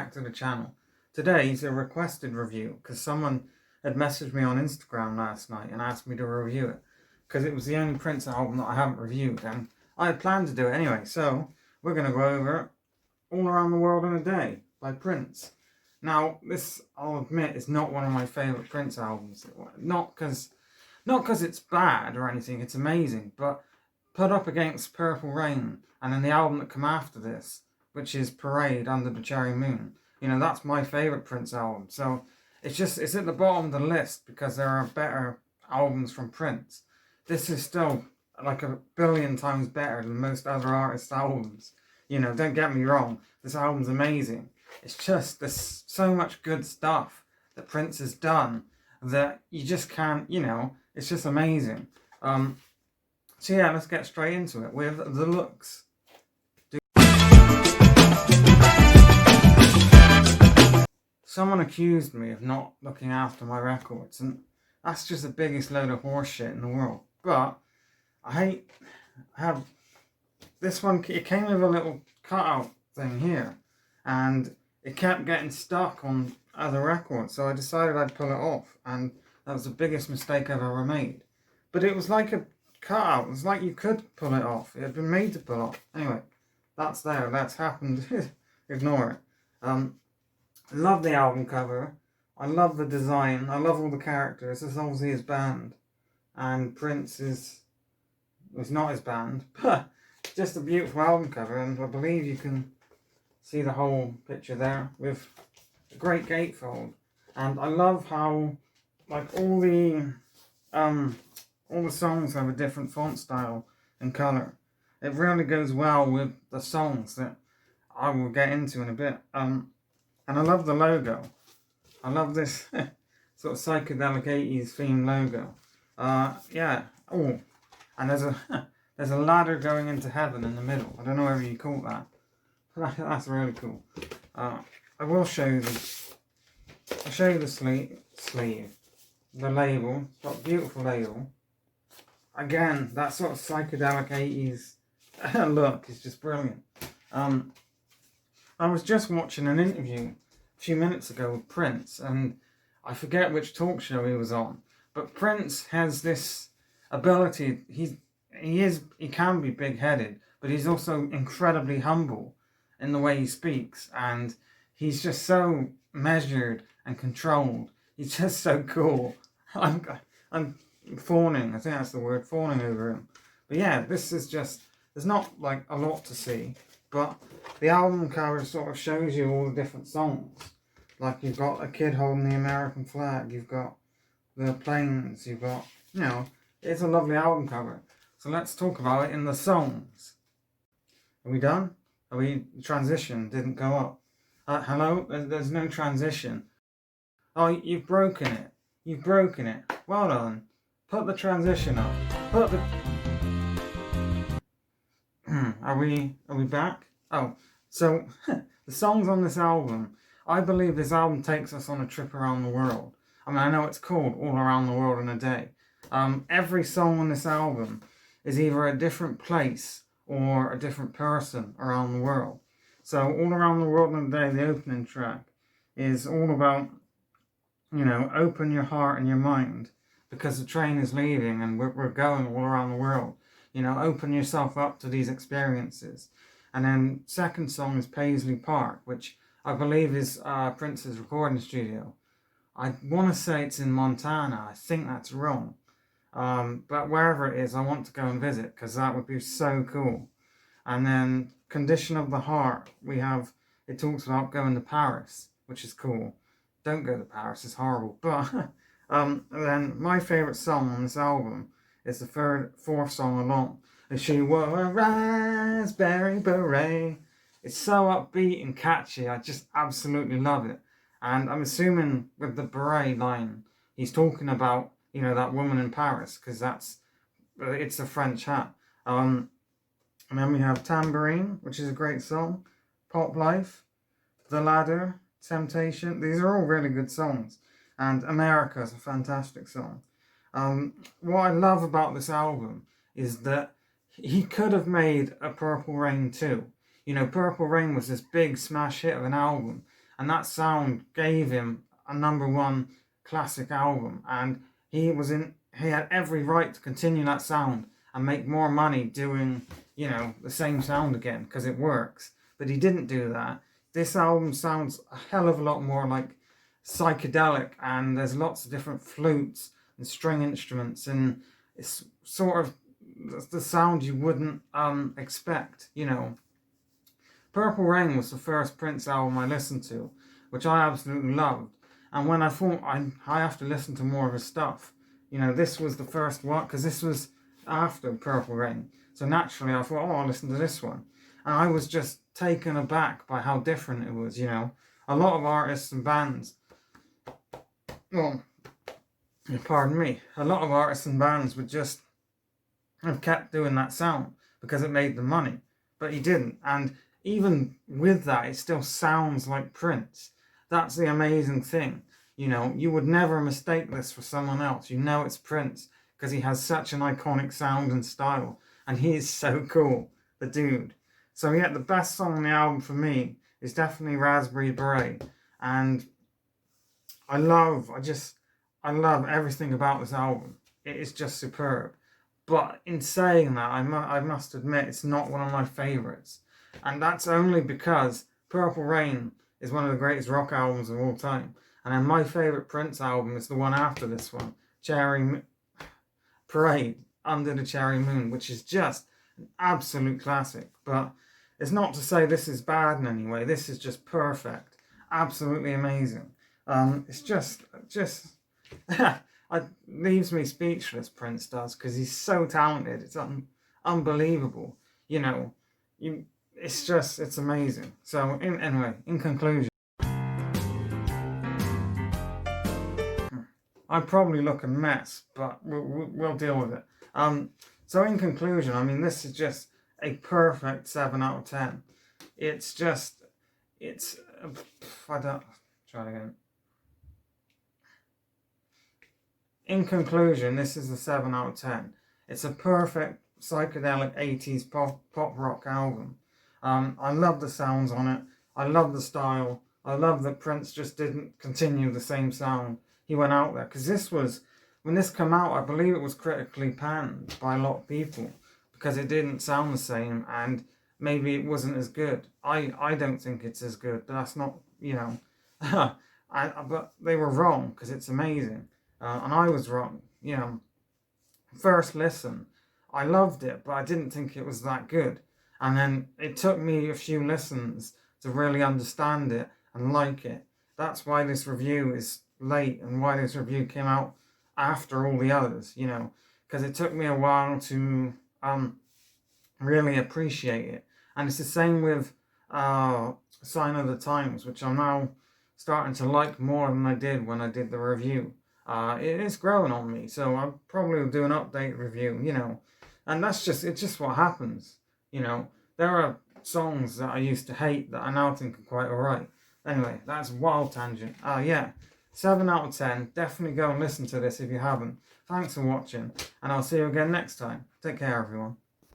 back to the channel. Today's a requested review because someone had messaged me on Instagram last night and asked me to review it because it was the only Prince album that I haven't reviewed, and I had planned to do it anyway. So we're going to go over All Around the World in a Day by Prince. Now, this, I'll admit, is not one of my favourite Prince albums. Not because it's bad or anything, it's amazing, but put up against Purple Rain and then the album that come after this, which is Parade Under the Cherry Moon, you know, that's my favourite Prince album. So it's at the bottom of the list because there are better albums from Prince. This is still like 1 billion times better than most other artists' albums. You know, don't get me wrong, this album's amazing. It's just, there's so much good stuff that Prince has done that you just can't, you know, it's just amazing. So yeah, let's get straight into it with the looks. Someone accused me of not looking after my records, and that's just the biggest load of horseshit in the world. But I have this one. It came with a little cutout thing here, and it kept getting stuck on other records. So I decided I'd pull it off, and that was the biggest mistake I've ever made. But it was like a cutout. It was like you could pull it off. It had been made to pull off. Anyway, that's there. That's happened. Ignore it. I love the album cover. I love the design. I love all the characters. This is obviously his band. And Prince is not his band. But just a beautiful album cover. And I believe you can see the whole picture there with a great gatefold. And I love how, like, all the songs have a different font style and colour. It really goes well with the songs that I will get into in a bit. And I love the logo. I love this sort of psychedelic 80s themed logo. Yeah. Oh, and there's a ladder going into heaven in the middle. I don't know whether you call that. That's really cool. I will show you the sleeve. The label. It's got a beautiful label. Again, that sort of psychedelic 80s look is just brilliant. I was just watching an interview a few minutes ago with Prince, and I forget which talk show he was on, but Prince has this ability. He can be big-headed, but he's also incredibly humble in the way he speaks, and he's just so measured and controlled. He's just so cool. I'm fawning, I think that's the word, fawning over him. But yeah, this is just, there's not like a lot to see, but the album cover sort of shows you all the different songs. Like you've got a kid holding the American flag, you've got the planes, you've got, you know, it's a lovely album cover. So let's talk about it in the songs. Are we done? The transition didn't go up. Hello? There's no transition. Oh, you've broken it. You've broken it. Well done. Put the transition up. Put the... Are we back? Oh, so the songs on this album, I believe this album takes us on a trip around the world. I mean, I know it's called All Around the World in a Day. Every song on this album is either a different place or a different person around the world. So All Around the World in a Day, the opening track, is all about, you know, open your heart and your mind because the train is leaving and we're going all around the world. You know, open yourself up to these experiences. And then second song is Paisley Park, which I believe is Prince's recording studio. I want to say it's in Montana. I think that's wrong. But wherever it is, I want to go and visit because that would be so cool. And then Condition of the Heart, it talks about going to Paris, which is cool. Don't go to Paris, it's horrible. But then my favourite song on this album is the fourth song along. And she wore a raspberry beret. It's so upbeat and catchy. I just absolutely love it. And I'm assuming with the beret line, he's talking about, you know, that woman in Paris, because it's a French hat. And then we have Tambourine, which is a great song. Pop Life, The Ladder, Temptation. These are all really good songs. And America is a fantastic song. What I love about this album is that he could have made a Purple Rain too. You know, Purple Rain was this big smash hit of an album, and that sound gave him a #1 classic album, and he had every right to continue that sound and make more money doing, the same sound again, because it works. But he didn't do that. This album sounds a hell of a lot more like psychedelic, and there's lots of different flutes and string instruments, and it's sort of the sound you wouldn't expect. Purple Rain was the first Prince album I listened to, which I absolutely loved. And when I thought I have to listen to more of his stuff, this was the first one, because this was after Purple Rain. So naturally I thought, I'll listen to this one. And I was just taken aback by how different it was, A lot of artists and bands, well, pardon me, a lot of artists and bands would just have kept doing that sound because it made them money. But he didn't. And even with that, it still sounds like Prince. That's the amazing thing. You would never mistake this for someone else. It's Prince because he has such an iconic sound and style. And he is so cool, the dude. So yeah, the best song on the album for me is definitely Raspberry Beret. And I love everything about this album. It is just superb. But in saying that, I must admit it's not one of my favourites. And that's only because Purple Rain is one of the greatest rock albums of all time. And then my favourite Prince album is the one after this one, Parade, Under the Cherry Moon, which is just an absolute classic. But it's not to say this is bad in any way. This is just perfect. Absolutely amazing. It's just it leaves me speechless, Prince does, because he's so talented. It's unbelievable. It's amazing. So, in conclusion, I probably look a mess, but we'll deal with it. So in conclusion, this is just a perfect 7 out of 10. Try it again. In conclusion, this is a 7 out of 10. It's a perfect psychedelic 80s pop rock album. I love the sounds on it. I love the style. I love that Prince just didn't continue the same sound. He went out there. Because when this came out, I believe it was critically panned by a lot of people because it didn't sound the same and maybe it wasn't as good. I don't think it's as good. That's not, but they were wrong because it's amazing. And I was wrong. First listen, I loved it, but I didn't think it was that good. And then it took me a few listens to really understand it and like it. That's why this review is late and why this review came out after all the others, because it took me a while to really appreciate it. And it's the same with Sign of the Times, which I'm now starting to like more than I did when I did the review. It is growing on me, so I probably will do an update review, and it's just what happens, There are songs that I used to hate that I now think are quite alright. Anyway, that's a wild tangent. 7 out of 10. Definitely go and listen to this if you haven't. Thanks for watching, and I'll see you again next time. Take care, everyone.